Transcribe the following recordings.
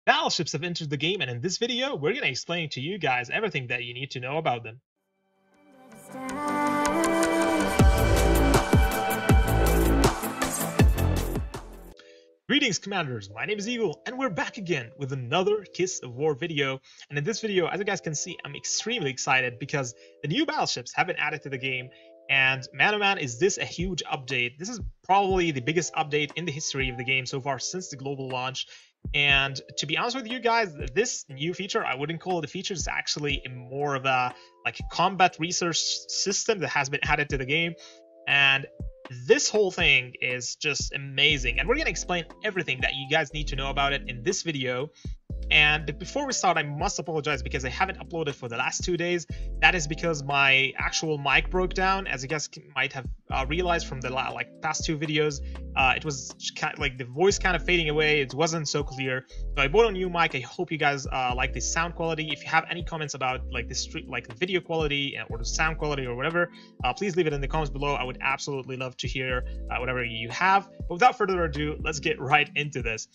Battleships have entered the game, and in this video, we're going to explain to you guys everything that you need to know about them. Greetings, Commanders. My name is Eagle, and we're back again with another Kiss of War video. And in this video, as you guys can see, I'm extremely excited because the new battleships have been added to the game. And man, oh man, is this a huge update. This is probably the biggest update in the history of the game so far since the global launch. And to be honest with you guys, this new feature, I wouldn't call it a feature, it's actually more of a combat research system that has been added to the game. And this whole thing is just amazing, and we're going to explain everything that you guys need to know about it in this video. And before we start, I must apologize because I haven't uploaded for the last 2 days. That is because my actual mic broke down, as you guys might have realized from the past 2 videos. It was kind of the voice kind of fading away. It wasn't so clear. So I bought a new mic. I hope you guys like the sound quality. If you have any comments about the video quality or the sound quality or whatever, please leave it in the comments below. I would absolutely love to hear whatever you have. But without further ado, let's get right into this.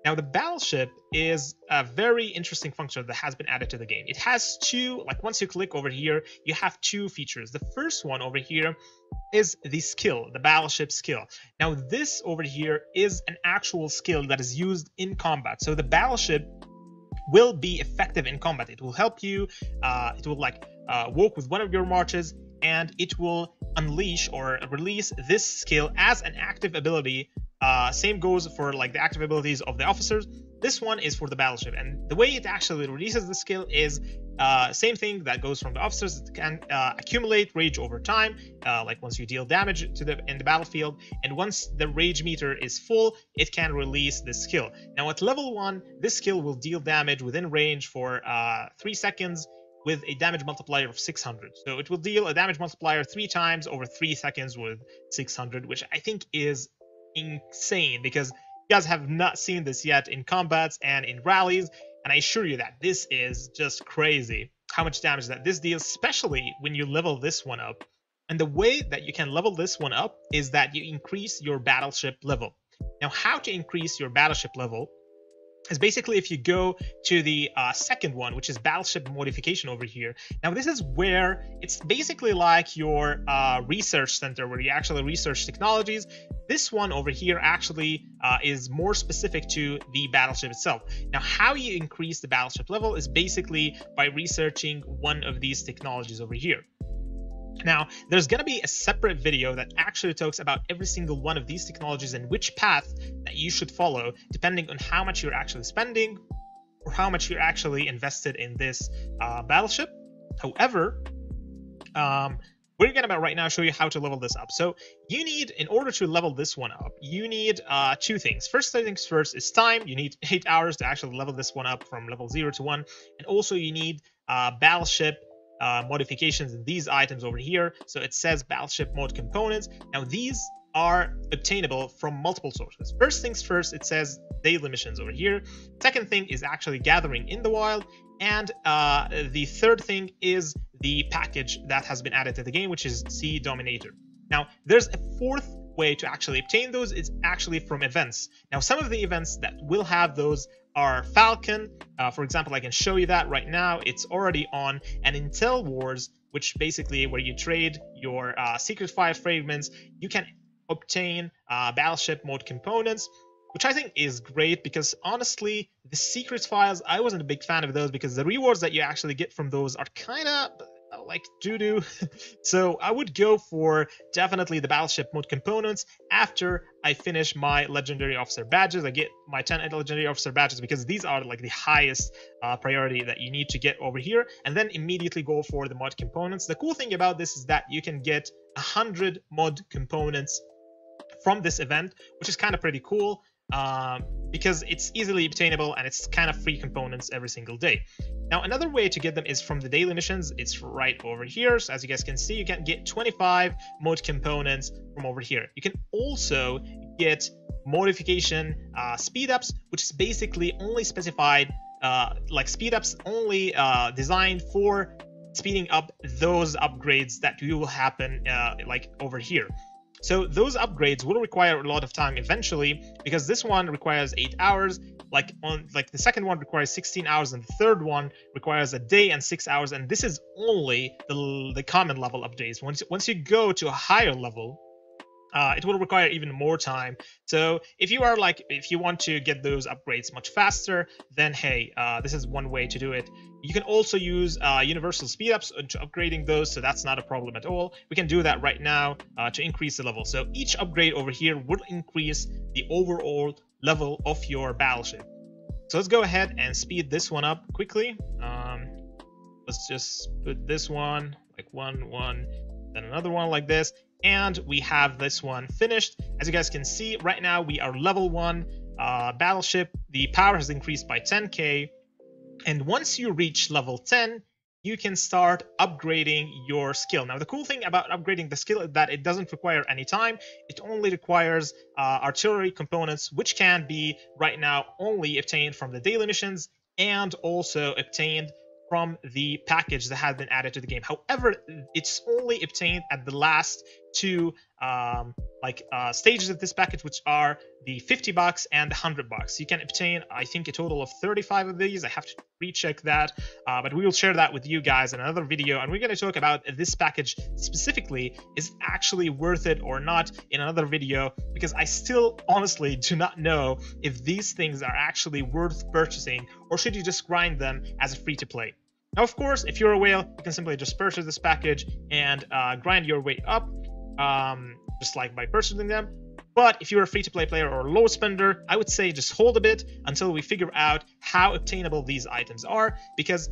Now, the battleship is a very interesting function that has been added to the game. It has two, once you click over here, you have 2 features. The first one over here is the skill, the battleship skill. Now, this over here is an actual skill that is used in combat. So the battleship will be effective in combat. It will help you, it will work with one of your marches, and it will unleash or release this skill as an active ability. Same goes for the active abilities of the officers. This one is for the battleship, and the way it actually releases the skill is same thing that goes from the officers. It can accumulate rage over time, once you deal damage in the battlefield, and once the rage meter is full, it can release this skill. Now at level 1, this skill will deal damage within range for 3 seconds with a damage multiplier of 600. So it will deal a damage multiplier 3 times over 3 seconds with 600, which I think is insane because you guys have not seen this yet in combats and in rallies, and I assure you that this is just crazy how much damage that this deals, especially when you level this one up. And the way that you can level this one up is that you increase your battleship level. Now, how to increase your battleship level is basically if you go to the second one, which is battleship modification over here. Now this is where it's basically like your research center where you actually research technologies. This one over here actually is more specific to the battleship itself. Now how you increase the battleship level is basically by researching one of these technologies over here. Now, there's going to be a separate video that actually talks about every single one of these technologies and which path that you should follow depending on how much you're actually spending or how much you're actually invested in this battleship. However, we're going to right now show you how to level this up. So you need, in order to level this one up, you need 2 things. First things first is time. You need 8 hours to actually level this one up from level 0 to 1. And also you need battleship modifications in these items over here. So it says battleship mode components. Now these are obtainable from multiple sources. First things first, it says daily missions over here. Second thing is actually gathering in the wild, and the third thing is the package that has been added to the game, which is Sea Dominator. Now there's a fourth way to actually obtain those. It's actually from events. Now some of the events that will have those are Falcon. For example, I can show you that right now. It's already on an Intel Wars, which basically where you trade your secret file fragments, you can obtain battleship mode components, which I think is great because honestly, the secret files, I wasn't a big fan of those because the rewards that you actually get from those are kind of like doo-doo. So I would go for definitely the battleship mode components after I finish my legendary officer badges. I get my 10 legendary officer badges because these are the highest priority that you need to get over here, and then immediately go for the mod components. The cool thing about this is that you can get 100 mod components from this event, which is kind of pretty cool because it's easily obtainable and it's kind of free components every single day. Now another way to get them is from the daily missions. It's right over here. So as you guys can see, you can get 25 mod components from over here. You can also get modification speed ups, which is basically only specified speed ups only designed for speeding up those upgrades that will happen over here. So those upgrades will require a lot of time eventually, because this one requires 8 hours, like the second one requires 16 hours, and the third one requires a day and 6 hours, and this is only the common level updates. Once you go to a higher level, it will require even more time. So if you want to get those upgrades much faster, then hey, this is one way to do it. You can also use universal speedups to upgrading those, so that's not a problem at all. We can do that right now to increase the level. So each upgrade over here will increase the overall level of your battleship. So let's go ahead and speed this one up quickly. Let's just put this one like one, then another one like this. And we have this one finished. As you guys can see, right now we are level 1 battleship. The power has increased by 10k. And once you reach level 10, you can start upgrading your skill. Now, the cool thing about upgrading the skill is that it doesn't require any time. It only requires artillery components, which can be right now only obtained from the daily missions and also obtained from the package that has been added to the game. However, it's only obtained at the last 2 stages of this package, which are the $50 and the $100. You can obtain, I think, a total of 35 of these. I have to recheck that, but we will share that with you guys in another video, and we're going to talk about this package specifically. Is it actually worth it or not in another video, because I still honestly do not know if these things are actually worth purchasing, or should you just grind them as a free-to-play. Now, of course, if you're a whale, you can simply just purchase this package and grind your way up, just like by purchasing them. But if you're a free-to-play player or a low spender, I would say just hold a bit until we figure out how obtainable these items are, because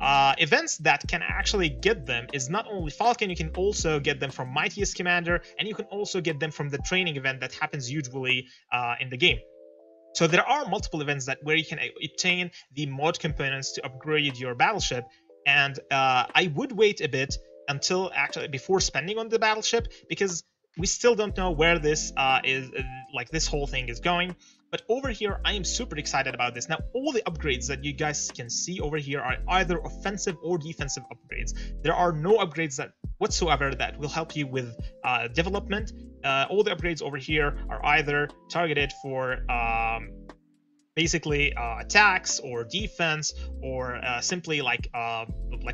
events that can actually get them is not only Falcon, you can also get them from Mightiest Commander, and you can also get them from the training event that happens usually in the game. So there are multiple events where you can obtain the mod components to upgrade your battleship, and I would wait a bit until before spending on the battleship, because we still don't know where this this whole thing is going. But over here, I am super excited about this. Now, all the upgrades that you guys can see over here are either offensive or defensive upgrades. There are no upgrades whatsoever that will help you with development. All the upgrades over here are either targeted for basically attacks or defense, or simply like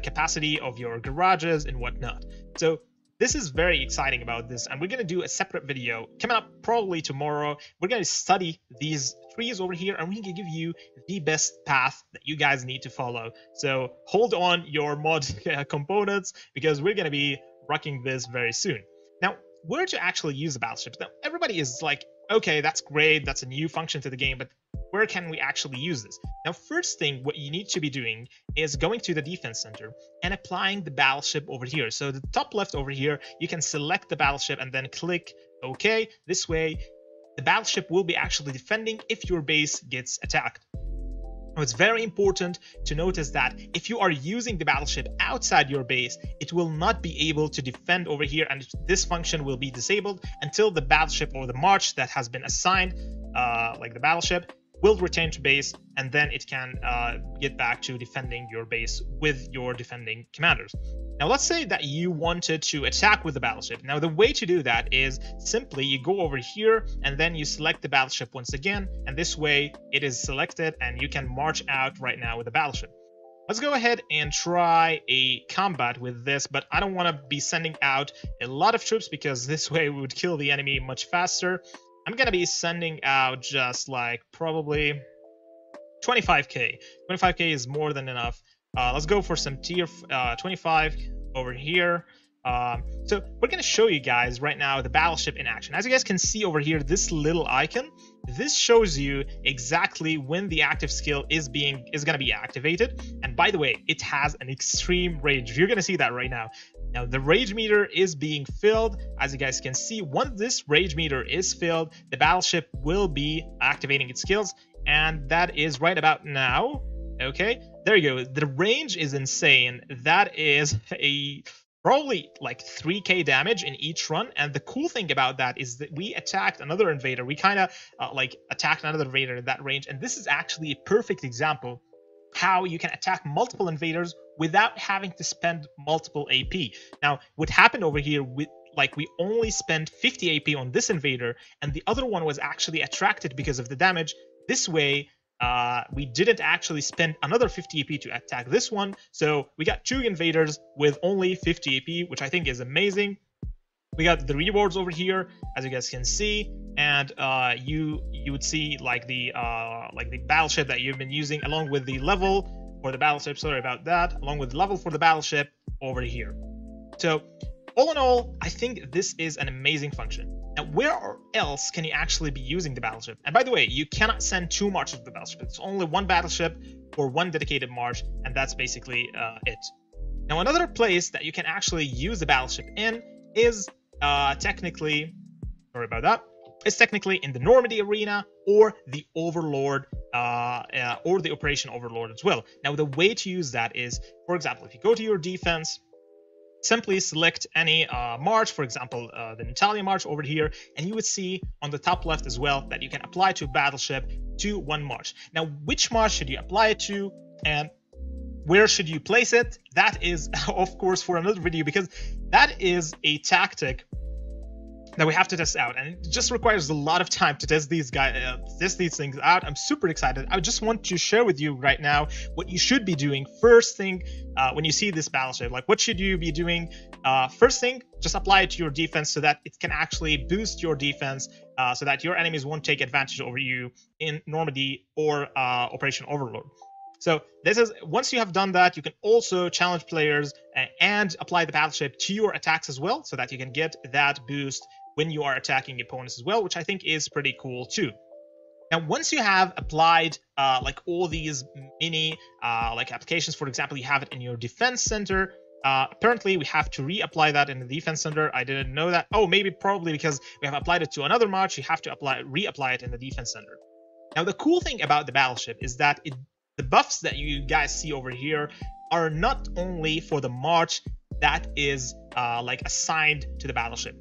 capacity of your garages and whatnot. So this is very exciting about this, and we're going to do a separate video coming up probably tomorrow. We're going to study these trees over here, and we're going to give you the best path that you guys need to follow. So hold on your mod components, because we're going to be rocking this very soon. Now, where to actually use the battleships? Now, everybody is like, okay, that's great, that's a new function to the game, but where can we actually use this? Now, first thing, what you need to be doing is going to the defense center and applying the battleship over here. So the top left over here, you can select the battleship and then click OK. This way, the battleship will be actually defending if your base gets attacked. Now, it's very important to notice that if you are using the battleship outside your base, it will not be able to defend over here, and this function will be disabled until the battleship or the march that has been assigned, like the battleship, will return to base, and then it can get back to defending your base with your defending commanders. Now, let's say that you wanted to attack with the battleship. Now, the way to do that is simply you go over here and then you select the battleship once again, and this way it is selected and you can march out right now with the battleship. Let's go ahead and try a combat with this, but I don't want to be sending out a lot of troops, because this way we would kill the enemy much faster. I'm gonna be sending out just like probably 25k. 25k is more than enough. Let's go for some tier 25 over here. So we're gonna show you guys right now the battleship in action. As you guys can see over here, this little icon, this shows you exactly when the active skill is gonna be activated. And by the way, it has an extreme rage. You're gonna see that right now. Now, the rage meter is being filled. As you guys can see, once this rage meter is filled, the battleship will be activating its skills, and that is right about now. Okay, there you go. The range is insane. That is probably like 3k damage in each run, and the cool thing about that is that we attacked another invader. We kind of attacked another invader in that range, and this is actually a perfect example how you can attack multiple invaders without having to spend multiple AP. Now, what happened over here, like we only spent 50 AP on this invader, and the other one was actually attracted because of the damage. This way, we didn't actually spend another 50 AP to attack this one, so we got 2 invaders with only 50 AP, which I think is amazing. We got the rewards over here, as you guys can see, and you would see like the battleship that you've been using, along with the level for the battleship. Sorry about that. Along with the level for the battleship over here. So all in all, I think this is an amazing function. Now, where else can you actually be using the battleship? And by the way, you cannot send 2 marches to the battleship. It's only 1 battleship for 1 dedicated march, and that's basically it. Now, another place that you can actually use the battleship in is technically, sorry about that, is technically in the Normandy arena or the Overlord, or the Operation Overlord as well. Now, the way to use that is, for example, if you go to your defense, simply select any march, for example, the Natalia march over here, and you would see on the top left as well that you can apply to battleship to 1 march. Now, which march should you apply it to, and where should you place it? That is, of course, for another video, because that is a tactic that we have to test out, and it just requires a lot of time to test these things out. I'm super excited. I just want to share with you right now what you should be doing first thing when you see this battleship. Like, what should you be doing? First thing, just apply it to your defense so that it can actually boost your defense, so that your enemies won't take advantage over you in Normandy or Operation Overlord. So this is, once you have done that, you can also challenge players and apply the battleship to your attacks as well, so that you can get that boost when you are attacking opponents as well, which I think is pretty cool too. Now, once you have applied like all these mini like applications, for example, you have it in your defense center. Apparently, we have to reapply that in the defense center. I didn't know that. Oh, maybe probably because we have applied it to another march, you have to reapply it in the defense center. Now, the cool thing about the battleship is that the buffs that you guys see over here are not only for the march that is like assigned to the battleship.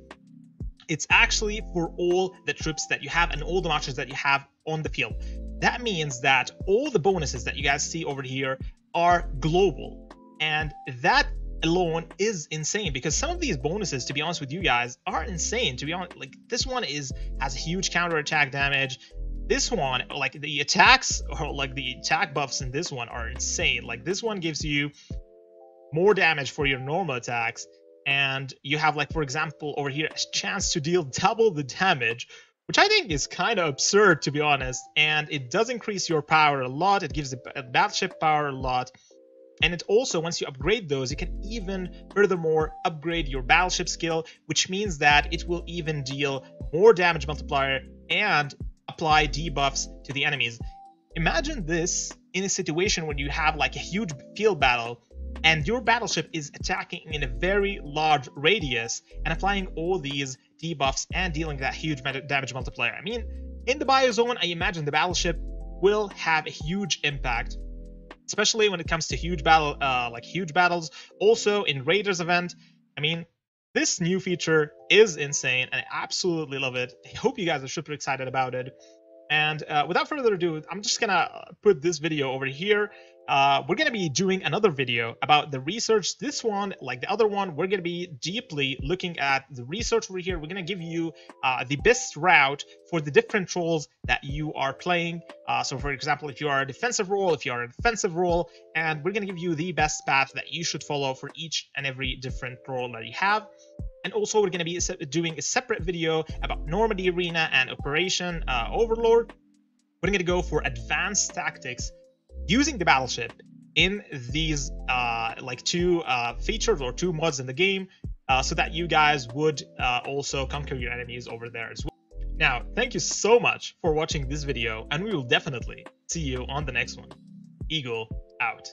It's actually for all the troops that you have and all the marches that you have on the field. That means that all the bonuses that you guys see over here are global, and that alone is insane, because some of these bonuses, to be honest with you guys, are insane. To be honest, like this one has huge counter attack damage. This one, like the attacks, or like the attack buffs in this one are insane. Like this one gives you more damage for your normal attacks, and you have, like, for example, over here, a chance to deal double the damage, which I think is kind of absurd, to be honest. And it does increase your power a lot. It gives the battleship power a lot. And it also, once you upgrade those, you can even furthermore upgrade your battleship skill, which means that it will even deal more damage multiplier and apply debuffs to the enemies. Imagine this in a situation when you have like a huge field battle and your battleship is attacking in a very large radius and applying all these debuffs and dealing that huge damage multiplier. I mean, in the biozone, I imagine the battleship will have a huge impact, especially when it comes to huge battles. Also in Raiders event, I mean, this new feature is insane, and I absolutely love it. I hope you guys are super excited about it. And without further ado, I'm just gonna put this video over here. We're gonna be doing another video about the research. This one, like the other one, we're gonna be deeply looking at the research over here. We're gonna give you the best route for the different roles that you are playing. So for example, if you are a defensive role, if you are a defensive role, and we're gonna give you the best path that you should follow for each and every different role that you have. And also, we're going to be doing a separate video about Normandy Arena and Operation Overlord. We're going to go for advanced tactics using the battleship in these like 2 features or 2 mods in the game, so that you guys would also conquer your enemies over there as well. Now, thank you so much for watching this video, and we will definitely see you on the next one. Eagle out.